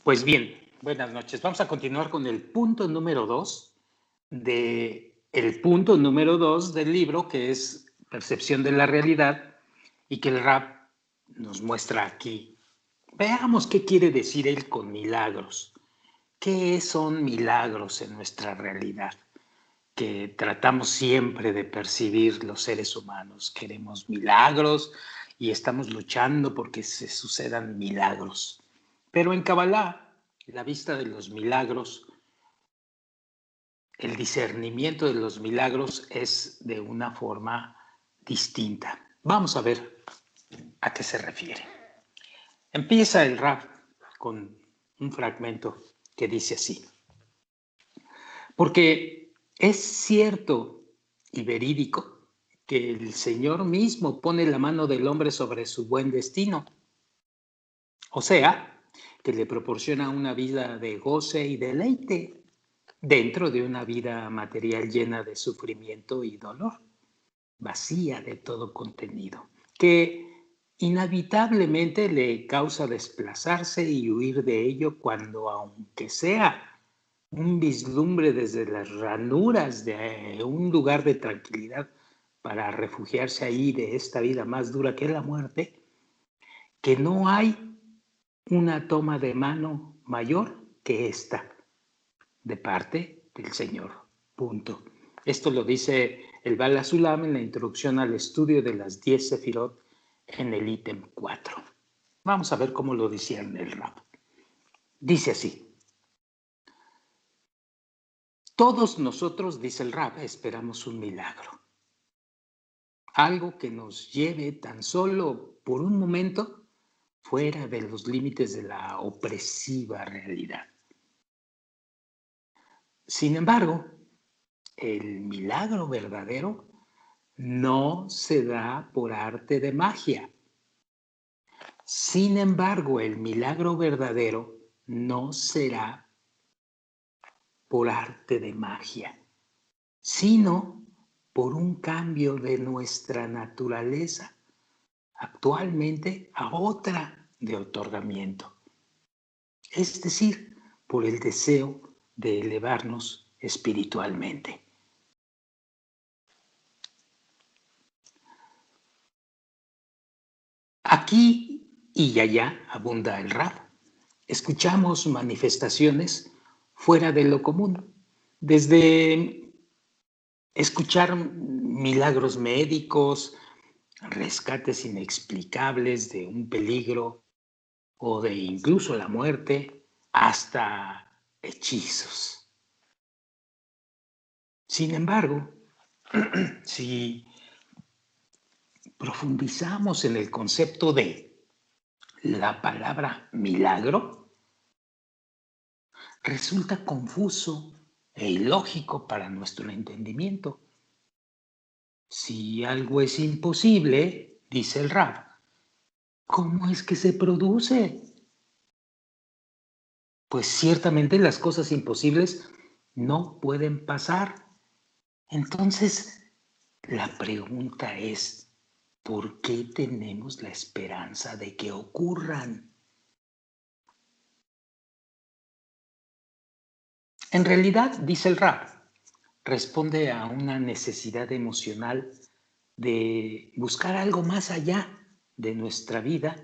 Pues bien, buenas noches. Vamos a continuar con el punto número 2 del libro, que es Percepción de la Realidad, y que el Rab nos muestra aquí. Veamos qué quiere decir él con milagros. ¿Qué son milagros en nuestra realidad? Que tratamos siempre de percibir los seres humanos. Queremos milagros y estamos luchando porque se sucedan milagros. Pero en Kabbalah, la vista de los milagros, el discernimiento de los milagros es de una forma distinta. Vamos a ver a qué se refiere. Empieza el Rab con un fragmento que dice así. Porque es cierto y verídico que el Señor mismo pone la mano del hombre sobre su buen destino. O sea, que le proporciona una vida de goce y deleite dentro de una vida material llena de sufrimiento y dolor, vacía de todo contenido, que inevitablemente le causa desplazarse y huir de ello cuando, aunque sea un vislumbre desde las ranuras de un lugar de tranquilidad para refugiarse ahí de esta vida más dura que la muerte, que no hay una toma de mano mayor que esta de parte del Señor. Punto. Esto lo dice el Bala Sulam en la introducción al estudio de las 10 Sefirot en el ítem 4. Vamos a ver cómo lo decía en el Rab. Dice así. Todos nosotros, dice el Rab, esperamos un milagro. Algo que nos lleve tan solo por un momento fuera de los límites de la opresiva realidad. Sin embargo, el milagro verdadero no se da por arte de magia. Sin embargo, el milagro verdadero no será por arte de magia, sino por un cambio de nuestra naturaleza actualmente a otra de otorgamiento. Es decir, por el deseo de elevarnos espiritualmente. Aquí y allá abunda el Rab. Escuchamos manifestaciones fuera de lo común, desde escuchar milagros médicos, rescates inexplicables de un peligro o de incluso la muerte, hasta hechizos. Sin embargo, si profundizamos en el concepto de la palabra milagro, resulta confuso e ilógico para nuestro entendimiento. Si algo es imposible, dice el Rab, ¿cómo es que se produce? Pues ciertamente las cosas imposibles no pueden pasar. Entonces, la pregunta es, ¿por qué tenemos la esperanza de que ocurran? En realidad, dice el Rab, responde a una necesidad emocional de buscar algo más allá de nuestra vida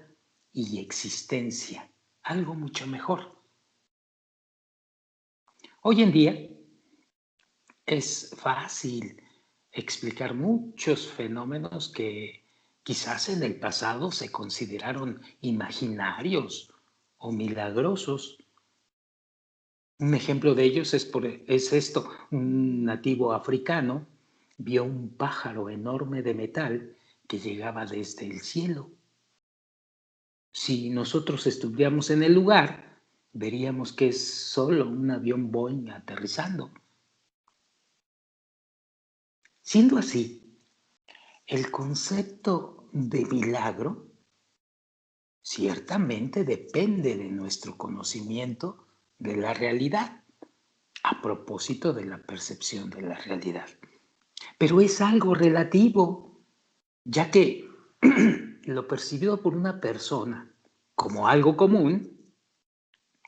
y existencia, algo mucho mejor. Hoy en día es fácil explicar muchos fenómenos que quizás en el pasado se consideraron imaginarios o milagrosos. Un ejemplo de ellos es esto: un nativo africano vio un pájaro enorme de metal que llegaba desde el cielo. Si nosotros estuviéramos en el lugar, veríamos que es solo un avión Boeing aterrizando. Siendo así, el concepto de milagro ciertamente depende de nuestro conocimiento de la realidad, a propósito de la percepción de la realidad. Pero es algo relativo, ya que lo percibido por una persona como algo común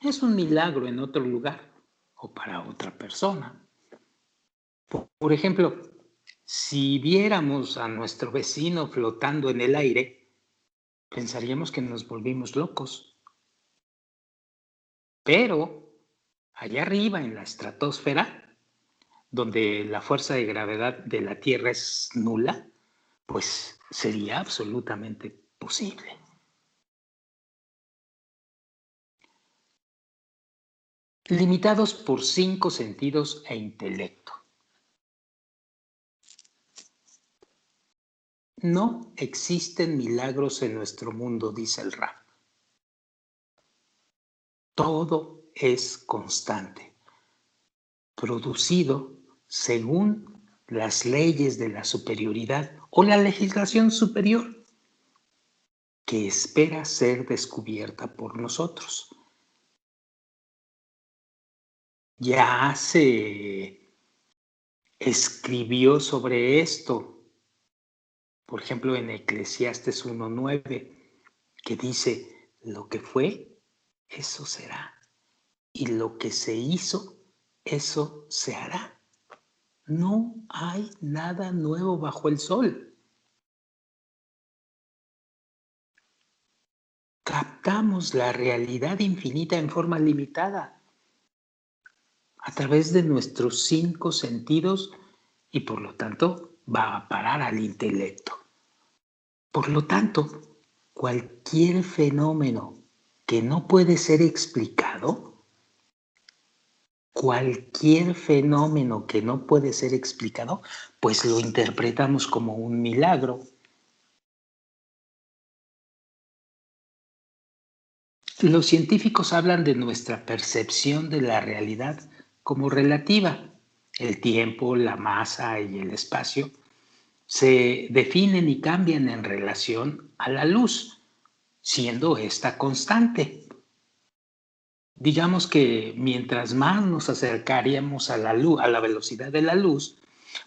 es un milagro en otro lugar o para otra persona. Por ejemplo, si viéramos a nuestro vecino flotando en el aire, pensaríamos que nos volvimos locos. Pero allá arriba en la estratosfera, donde la fuerza de gravedad de la Tierra es nula, pues sería absolutamente posible. Limitados por 5 sentidos e intelecto. No existen milagros en nuestro mundo, dice el rap. Todo es constante, producido según las leyes de la superioridad o la legislación superior que espera ser descubierta por nosotros. Ya se escribió sobre esto, por ejemplo en Eclesiastes 1:9, que dice, lo que fue, eso será, y lo que se hizo, eso se hará. No hay nada nuevo bajo el sol. Captamos la realidad infinita en forma limitada a través de nuestros 5 sentidos y por lo tanto va a parar al intelecto. Por lo tanto, cualquier fenómeno que no puede ser explicado, pues lo interpretamos como un milagro. Los científicos hablan de nuestra percepción de la realidad como relativa. El tiempo, la masa y el espacio se definen y cambian en relación a la luz, siendo esta constante. Digamos que mientras más nos acercaríamos a la luz, a la velocidad de la luz,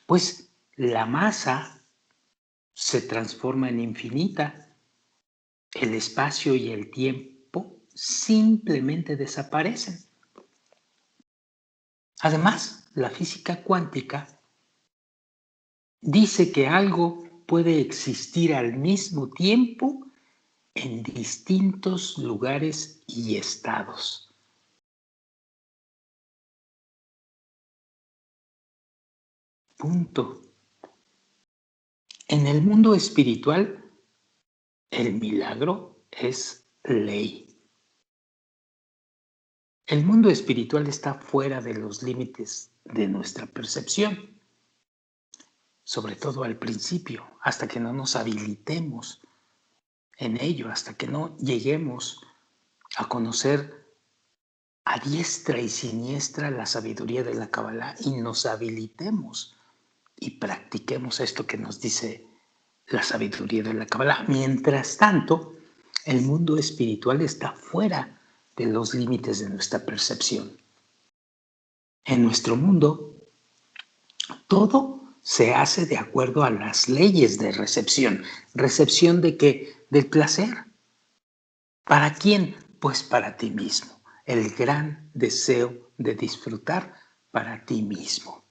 pues la masa se transforma en infinita. El espacio y el tiempo simplemente desaparecen. Además, la física cuántica dice que algo puede existir al mismo tiempo en distintos lugares y estados. Punto. En el mundo espiritual, el milagro es ley. El mundo espiritual está fuera de los límites de nuestra percepción, sobre todo al principio, hasta que no nos habilitemos en ello, hasta que no lleguemos a conocer a diestra y siniestra la sabiduría de la Kabbalah y nos habilitemos y practiquemos esto que nos dice la sabiduría de la Kabbalah. Mientras tanto, el mundo espiritual está fuera de los límites de nuestra percepción. En nuestro mundo, todo se hace de acuerdo a las leyes de recepción. ¿Recepción de qué? Del placer. ¿Para quién? Pues para ti mismo. El gran deseo de disfrutar para ti mismo.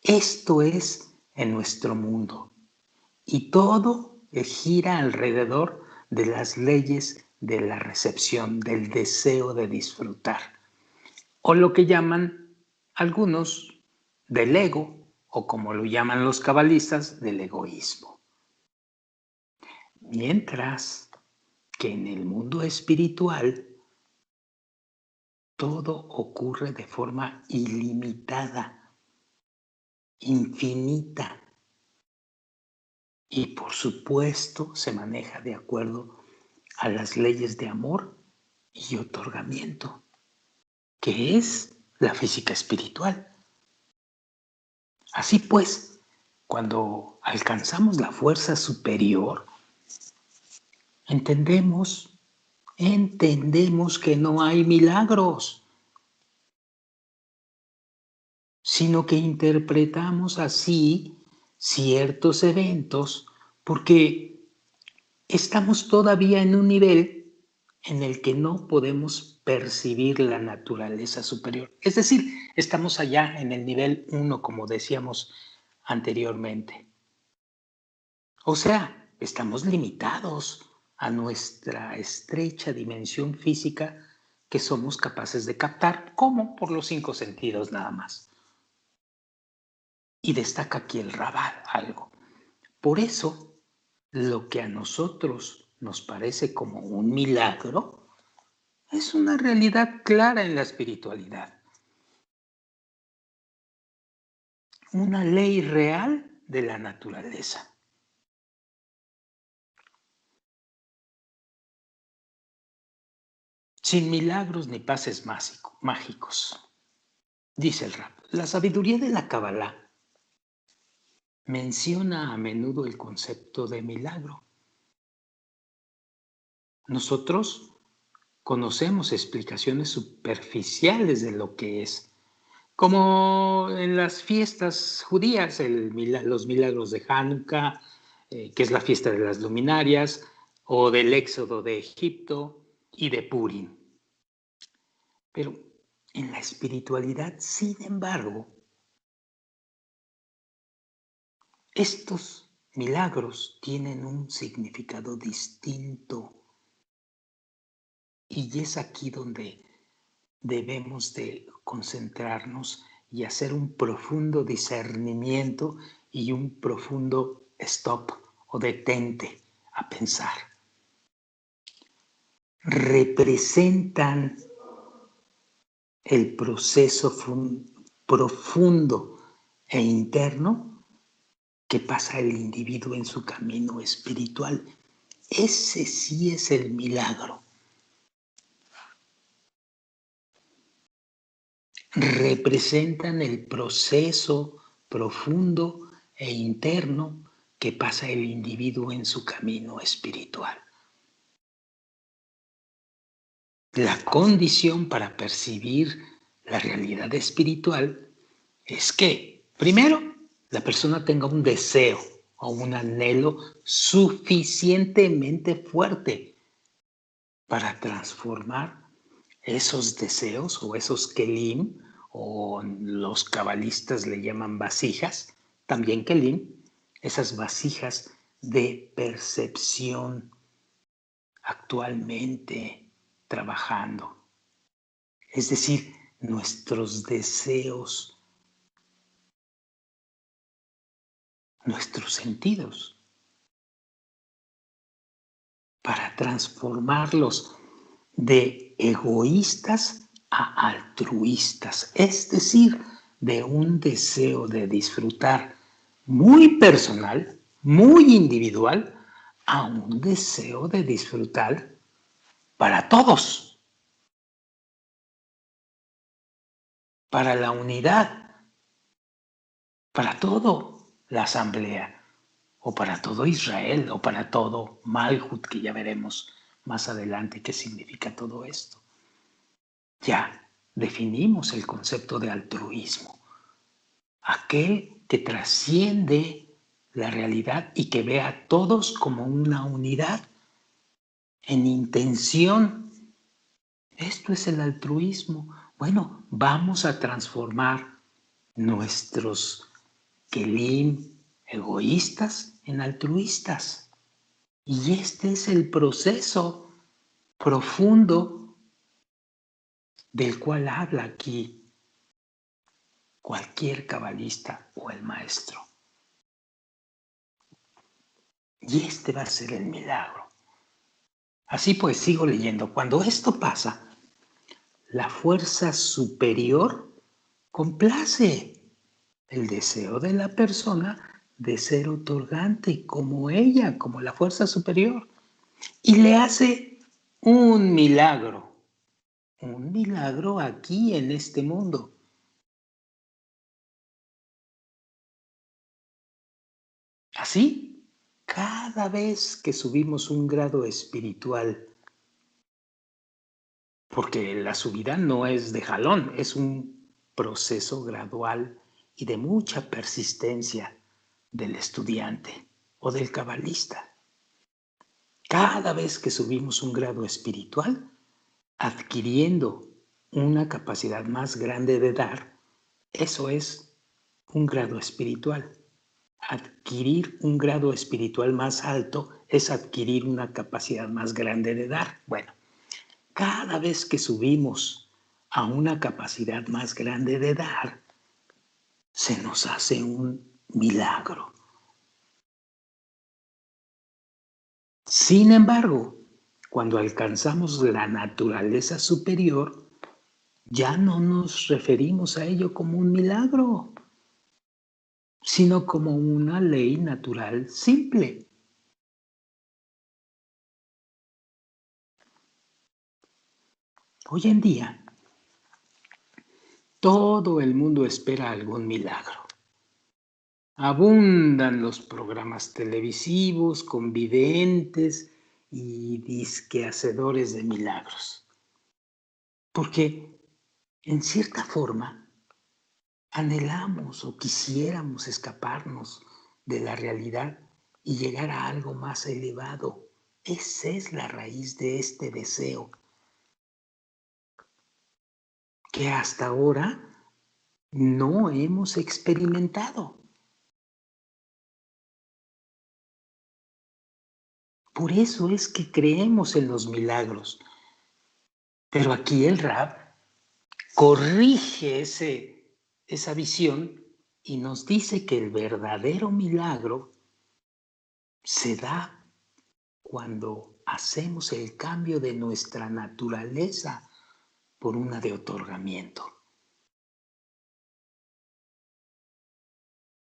Esto es en nuestro mundo. Y todo gira alrededor de las leyes de la recepción, del deseo de disfrutar. O lo que llaman algunos del ego, o como lo llaman los cabalistas, del egoísmo. Mientras que en el mundo espiritual todo ocurre de forma ilimitada, infinita, y por supuesto se maneja de acuerdo a las leyes de amor y otorgamiento, que es la física espiritual. Así pues, cuando alcanzamos la fuerza superior, entendemos que no hay milagros, sino que interpretamos así ciertos eventos porque estamos todavía en un nivel en el que no podemos percibir la naturaleza superior. Es decir, estamos allá en el nivel 1, como decíamos anteriormente. O sea, estamos limitados a nuestra estrecha dimensión física que somos capaces de captar, como por los 5 sentidos nada más. Y destaca aquí el Rabal algo. Por eso, lo que a nosotros nos parece como un milagro es una realidad clara en la espiritualidad. Una ley real de la naturaleza. Sin milagros ni pases mágicos. Dice el Rab, la sabiduría de la Kabbalah menciona a menudo el concepto de milagro. Nosotros conocemos explicaciones superficiales de lo que es, como en las fiestas judías, los milagros de Hanukkah, que es la fiesta de las luminarias, o del éxodo de Egipto y de Purim. Pero en la espiritualidad, sin embargo, estos milagros tienen un significado distinto y es aquí donde debemos de concentrarnos y hacer un profundo discernimiento y un profundo stop o detente a pensar. Representan el proceso profundo e interno que pasa el individuo en su camino espiritual. Ese sí es el milagro. Representan el proceso profundo e interno que pasa el individuo en su camino espiritual. La condición para percibir la realidad espiritual es que, primero, la persona tenga un deseo o un anhelo suficientemente fuerte para transformar esos deseos o esos kelim, o los cabalistas le llaman vasijas, también kelim, esas vasijas de percepción actualmente trabajando. Es decir, nuestros deseos, nuestros sentidos, para transformarlos de egoístas a altruistas, es decir, de un deseo de disfrutar muy personal, muy individual, a un deseo de disfrutar para todos, para la unidad, para todo la asamblea, o para todo Israel, o para todo Malhut, que ya veremos más adelante qué significa todo esto. Ya definimos el concepto de altruismo, aquel que trasciende la realidad y que ve a todos como una unidad en intención. Esto es el altruismo. Bueno, vamos a transformar nuestros kelim egoístas en altruistas. Y este es el proceso profundo del cual habla aquí cualquier cabalista o el maestro. Y este va a ser el milagro. Así pues, sigo leyendo. Cuando esto pasa, la fuerza superior complace el deseo de la persona de ser otorgante como ella, como la fuerza superior, y le hace un milagro aquí en este mundo. Así, cada vez que subimos un grado espiritual, porque la subida no es de jalón, es un proceso gradual y de mucha persistencia del estudiante o del cabalista. Cada vez que subimos un grado espiritual, adquiriendo una capacidad más grande de dar, eso es un grado espiritual. Adquirir un grado espiritual más alto es adquirir una capacidad más grande de dar. Bueno, cada vez que subimos a una capacidad más grande de dar, se nos hace un milagro. Sin embargo, cuando alcanzamos la naturaleza superior, ya no nos referimos a ello como un milagro, sino como una ley natural simple. Hoy en día, todo el mundo espera algún milagro. Abundan los programas televisivos con videntes y disque hacedores de milagros. Porque, en cierta forma, anhelamos o quisiéramos escaparnos de la realidad y llegar a algo más elevado. Esa es la raíz de este deseo que hasta ahora no hemos experimentado. Por eso es que creemos en los milagros. Pero aquí el Rab corrige esa visión y nos dice que el verdadero milagro se da cuando hacemos el cambio de nuestra naturaleza por una de otorgamiento.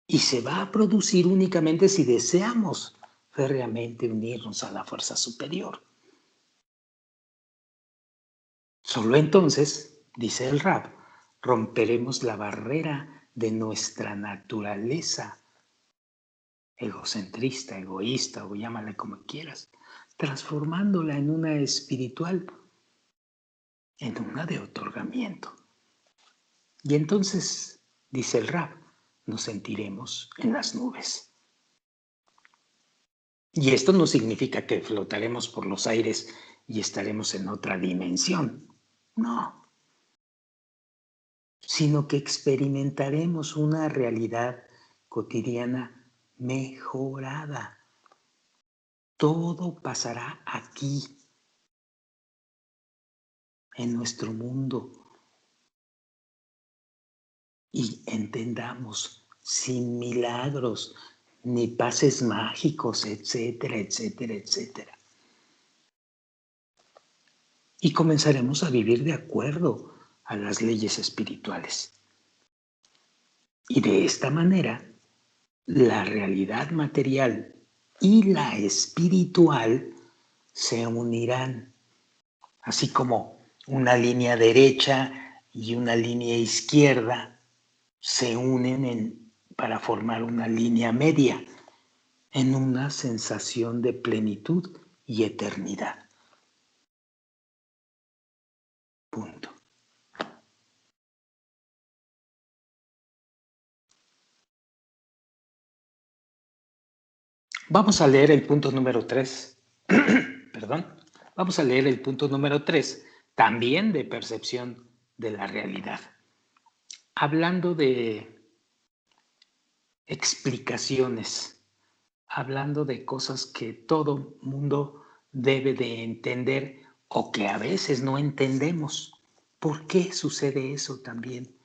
Y se va a producir únicamente si deseamos férreamente unirnos a la fuerza superior. Solo entonces, dice el Rab, romperemos la barrera de nuestra naturaleza egocentrista, egoísta o llámale como quieras, transformándola en una espiritual, en una de otorgamiento. Y entonces, dice el Rab, nos sentiremos en las nubes. Y esto no significa que flotaremos por los aires y estaremos en otra dimensión. No, sino que experimentaremos una realidad cotidiana mejorada. Todo pasará aquí, en nuestro mundo, y entendamos, sin milagros, ni pases mágicos, etcétera, etcétera, etcétera. Y comenzaremos a vivir de acuerdo a las leyes espirituales. Y de esta manera, la realidad material y la espiritual se unirán, así como una línea derecha y una línea izquierda se unen para formar una línea media en una sensación de plenitud y eternidad. Punto. Vamos a leer el punto número 3. Perdón. Vamos a leer el punto número 3, también de percepción de la realidad. Hablando de explicaciones, hablando de cosas que todo mundo debe de entender o que a veces no entendemos. ¿Por qué sucede eso también?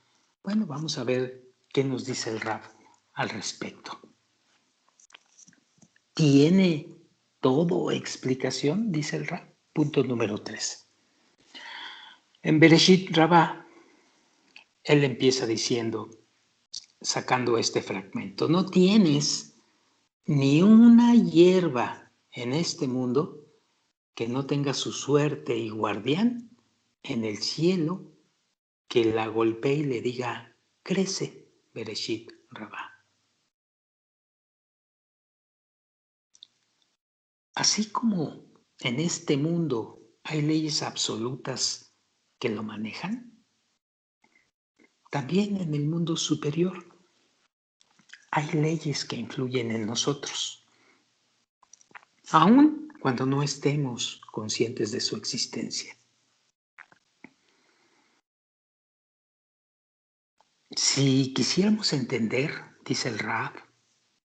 Bueno, vamos a ver qué nos dice el Rab al respecto. ¿Tiene todo explicación? Dice el Rab. Punto número 3. En Bereshit Rabá, él empieza diciendo, sacando este fragmento, no tienes ni una hierba en este mundo que no tenga su suerte y guardián en el cielo, que la golpee y le diga, crece, Bereshit Rabá. Así como en este mundo hay leyes absolutas que lo manejan, también en el mundo superior hay leyes que influyen en nosotros. Aún cuando no estemos conscientes de su existencia. Si quisiéramos entender, dice el Rab,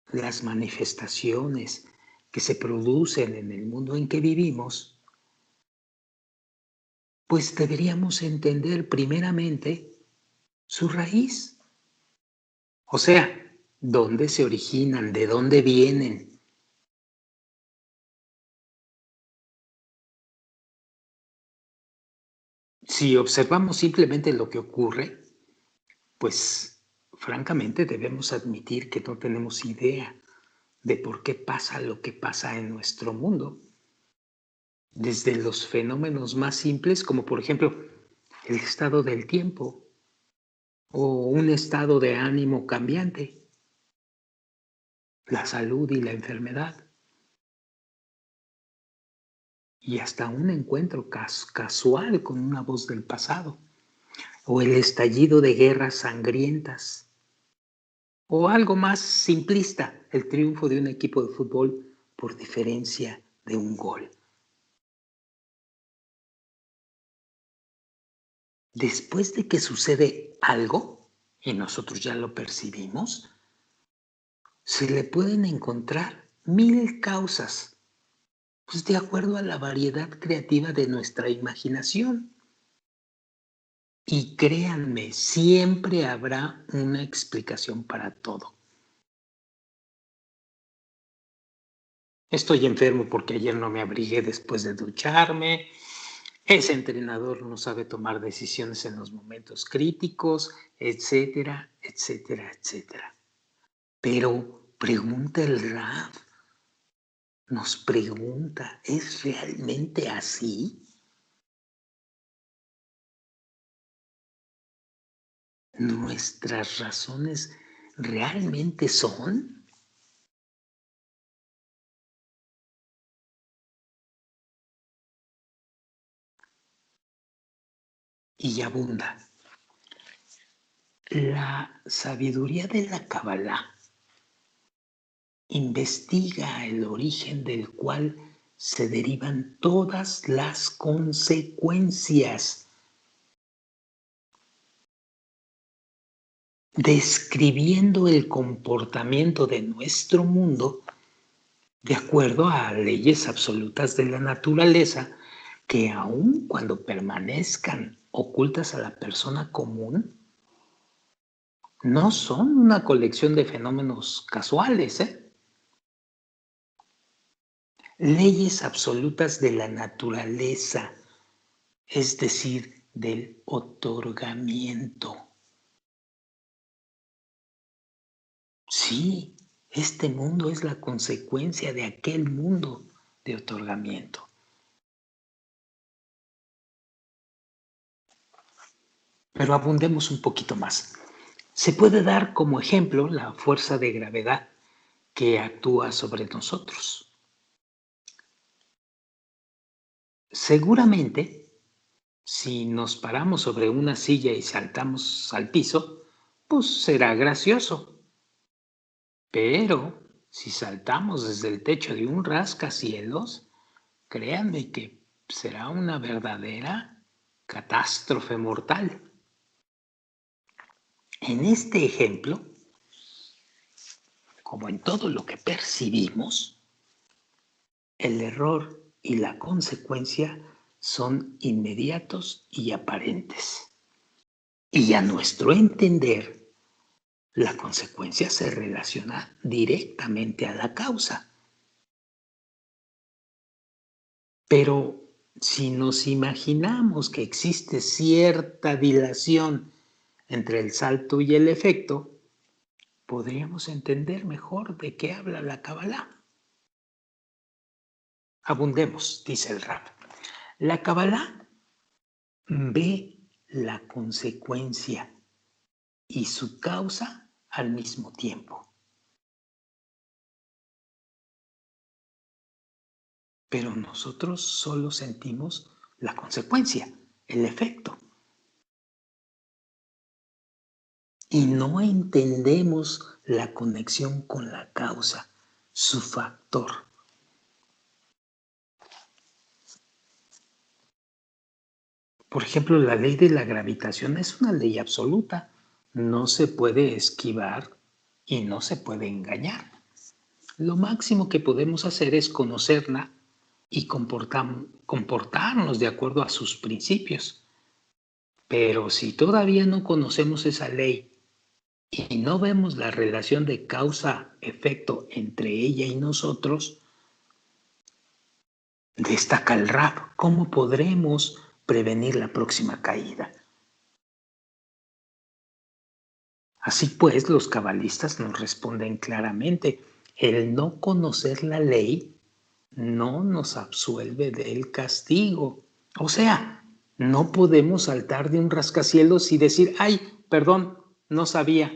las manifestaciones que se producen en el mundo en que vivimos, pues deberíamos entender primeramente su raíz. O sea, dónde se originan, de dónde vienen. Si observamos simplemente lo que ocurre, pues francamente debemos admitir que no tenemos idea de por qué pasa lo que pasa en nuestro mundo. Desde los fenómenos más simples, como por ejemplo el estado del tiempo o un estado de ánimo cambiante, la salud y la enfermedad, y hasta un encuentro casual con una voz del pasado, o el estallido de guerras sangrientas, o algo más simplista, el triunfo de un equipo de fútbol por diferencia de un gol. Después de que sucede algo, y nosotros ya lo percibimos, se le pueden encontrar 1000 causas, pues de acuerdo a la variedad creativa de nuestra imaginación. Y créanme, siempre habrá una explicación para todo. Estoy enfermo porque ayer no me abrigué después de ducharme. Ese entrenador no sabe tomar decisiones en los momentos críticos, etcétera, etcétera, etcétera. Pero pregunta el Raf, nos pregunta, ¿es realmente así? ¿Nuestras razones realmente son? Y abunda. La sabiduría de la Kabbalah investiga el origen del cual se derivan todas las consecuencias, describiendo el comportamiento de nuestro mundo de acuerdo a leyes absolutas de la naturaleza que aun cuando permanezcan ocultas a la persona común, no son una colección de fenómenos casuales, leyes absolutas de la naturaleza, es decir, del otorgamiento. Sí, este mundo es la consecuencia de aquel mundo de otorgamiento. Pero abundemos un poquito más. Se puede dar como ejemplo la fuerza de gravedad que actúa sobre nosotros. Seguramente, si nos paramos sobre una silla y saltamos al piso, pues será gracioso. Pero si saltamos desde el techo de un rascacielos, créanme que será una verdadera catástrofe mortal. En este ejemplo, como en todo lo que percibimos, el error y la consecuencia son inmediatos y aparentes. Y a nuestro entender, la consecuencia se relaciona directamente a la causa. Pero si nos imaginamos que existe cierta dilación entre el salto y el efecto, podríamos entender mejor de qué habla la Kabbalah. Abundemos, dice el Rab. La Kabbalah ve la consecuencia y su causa al mismo tiempo. Pero nosotros solo sentimos la consecuencia, el efecto. Y no entendemos la conexión con la causa, su factor. Por ejemplo, la ley de la gravitación es una ley absoluta. No se puede esquivar y no se puede engañar. Lo máximo que podemos hacer es conocerla y comportarnos de acuerdo a sus principios. Pero si todavía no conocemos esa ley y no vemos la relación de causa-efecto entre ella y nosotros, destaca el rap. ¿Cómo podremos prevenir la próxima caída? Así pues, los cabalistas nos responden claramente, el no conocer la ley no nos absuelve del castigo. O sea, no podemos saltar de un rascacielos y decir, ay, perdón, no sabía.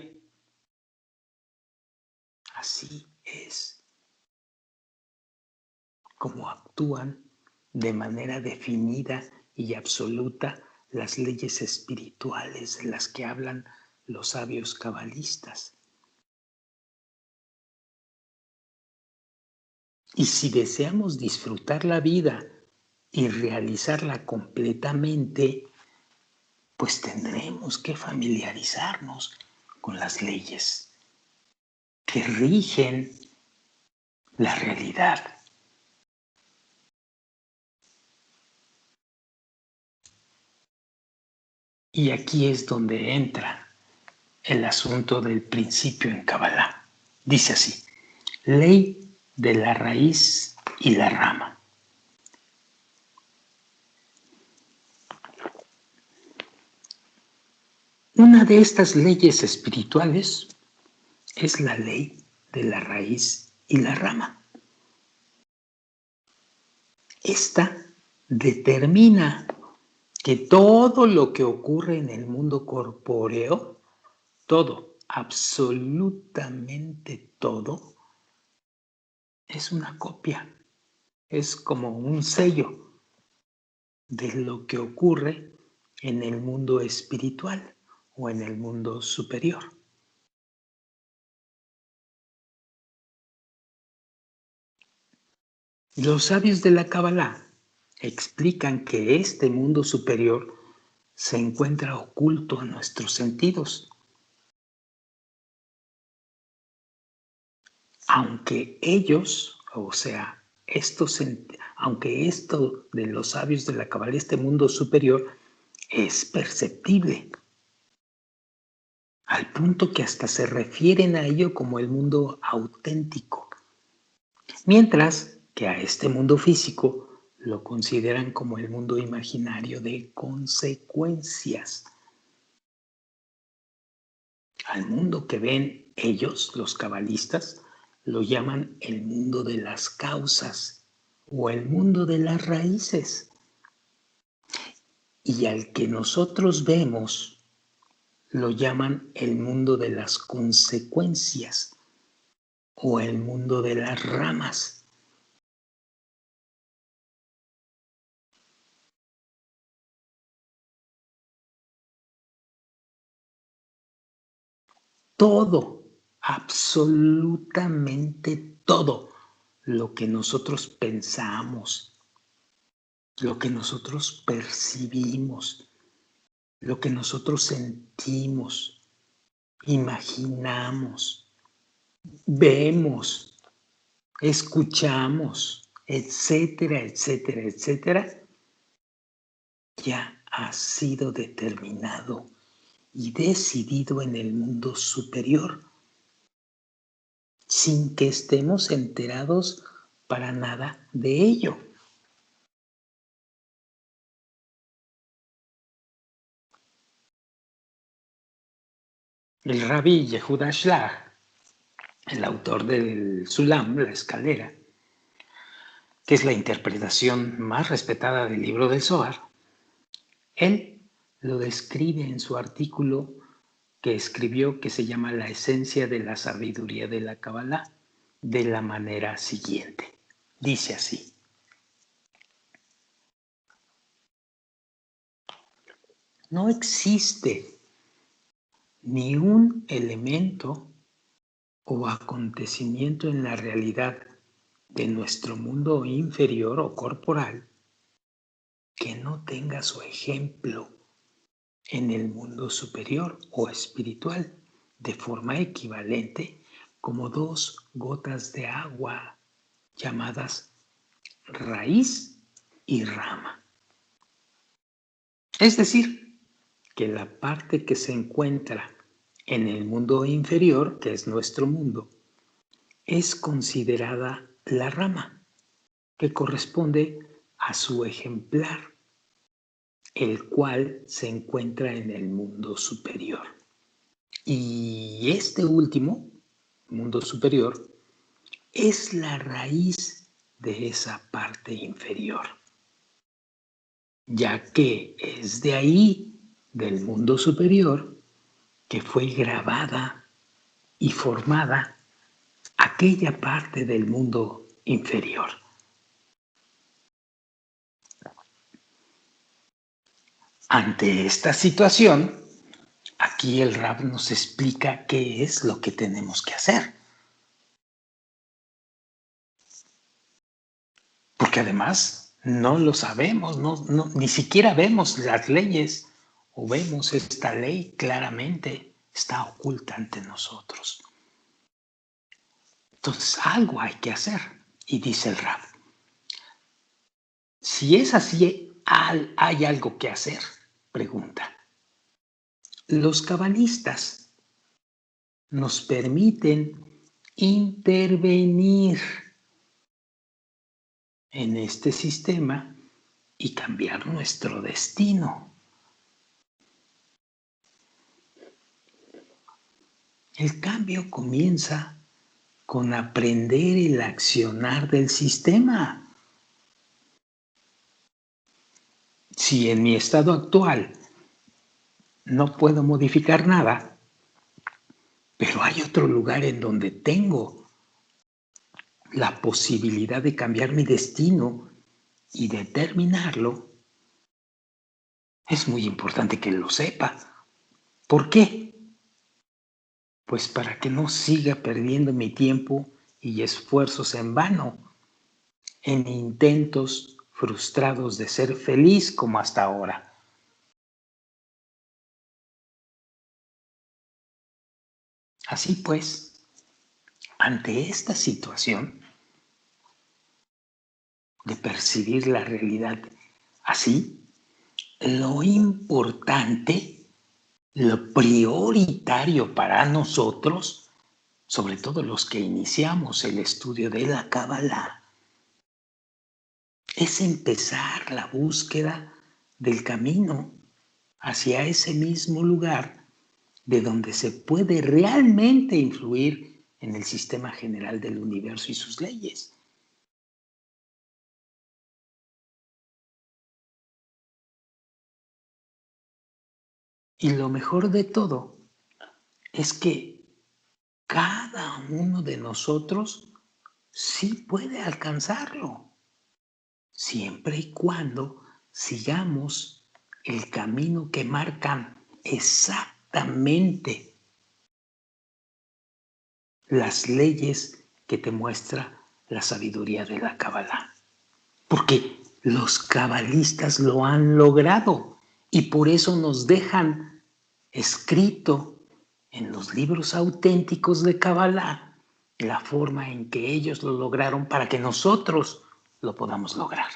Así es como actúan de manera definida y absoluta las leyes espirituales de las que hablan los sabios cabalistas. Y si deseamos disfrutar la vida y realizarla completamente, pues tendremos que familiarizarnos con las leyes que rigen la realidad. Y aquí es donde entra el asunto del principio en Kabbalah. Dice así, ley de la raíz y la rama. Una de estas leyes espirituales es la ley de la raíz y la rama. Esta determina que todo lo que ocurre en el mundo corpóreo, todo, absolutamente todo, es una copia, es como un sello de lo que ocurre en el mundo espiritual o en el mundo superior. Los sabios de la Kabbalah explican que este mundo superior se encuentra oculto a nuestros sentidos, aunque ellos, o sea, aunque esto de los sabios de la Kabbalah, este mundo superior, es perceptible, al punto que hasta se refieren a ello como el mundo auténtico, mientras que a este mundo físico lo consideran como el mundo imaginario de consecuencias. Al mundo que ven ellos, los cabalistas, lo llaman el mundo de las causas o el mundo de las raíces. Y al que nosotros vemos, lo llaman el mundo de las consecuencias o el mundo de las ramas. Todo, absolutamente todo lo que nosotros pensamos, lo que nosotros percibimos, lo que nosotros sentimos, imaginamos, vemos, escuchamos, etcétera, etcétera, etcétera, ya ha sido determinado y decidido en el mundo superior, sin que estemos enterados para nada de ello. El rabí Yehuda Shlag, el autor del Sulam, la escalera, que es la interpretación más respetada del libro del Zohar, él lo describe en su artículo que escribió que se llama La esencia de la sabiduría de la Kabbalah de la manera siguiente. Dice así: no existe ni un elemento o acontecimiento en la realidad de nuestro mundo inferior o corporal que no tenga su ejemplo en el mundo superior o espiritual de forma equivalente como dos gotas de agua llamadas raíz y rama. Es decir, que la parte que se encuentra en el mundo inferior, que es nuestro mundo, es considerada la rama, que corresponde a su ejemplar, el cual se encuentra en el mundo superior. Y este último, mundo superior, es la raíz de esa parte inferior, ya que es de ahí, del mundo superior, que fue grabada y formada aquella parte del mundo inferior. Ante esta situación, aquí el Rab nos explica qué es lo que tenemos que hacer. Porque además no lo sabemos, ni siquiera vemos las leyes o vemos esta ley claramente, está oculta ante nosotros. Entonces algo hay que hacer. Y dice el Rab, si es así, ¿hay algo que hacer? Pregunta. Los cabalistas nos permiten intervenir en este sistema y cambiar nuestro destino. El cambio comienza con aprender el accionar del sistema. Si en mi estado actual no puedo modificar nada, pero hay otro lugar en donde tengo la posibilidad de cambiar mi destino y determinarlo, es muy importante que lo sepa. ¿Por qué? Pues para que no siga perdiendo mi tiempo y esfuerzos en vano, en intentos frustrados de ser feliz como hasta ahora. Así pues, ante esta situación de percibir la realidad así, lo importante, lo prioritario para nosotros, sobre todo los que iniciamos el estudio de la Cábala, es empezar la búsqueda del camino hacia ese mismo lugar de donde se puede realmente influir en el sistema general del universo y sus leyes. Y lo mejor de todo es que cada uno de nosotros sí puede alcanzarlo, siempre y cuando sigamos el camino que marcan exactamente las leyes que te muestra la sabiduría de la Cábala. Porque los cabalistas lo han logrado y por eso nos dejan escrito en los libros auténticos de Cábala la forma en que ellos lo lograron para que nosotros lo podamos lograr.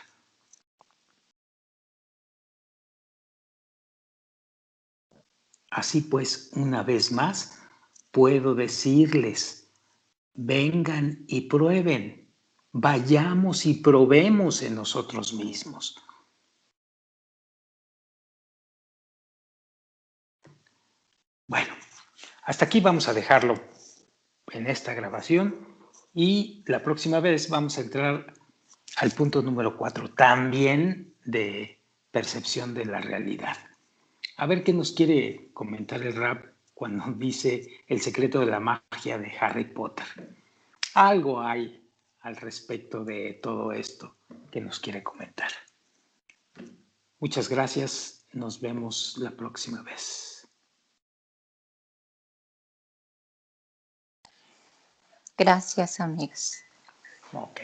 Así pues, una vez más, puedo decirles, vengan y prueben, vayamos y probemos en nosotros mismos. Bueno, hasta aquí vamos a dejarlo en esta grabación y la próxima vez vamos a entrar al punto número 4, también de percepción de la realidad. A ver qué nos quiere comentar el Rab cuando dice el secreto de la magia de Harry Potter. Algo hay al respecto de todo esto que nos quiere comentar. Muchas gracias, nos vemos la próxima vez. Gracias, amigos. Ok.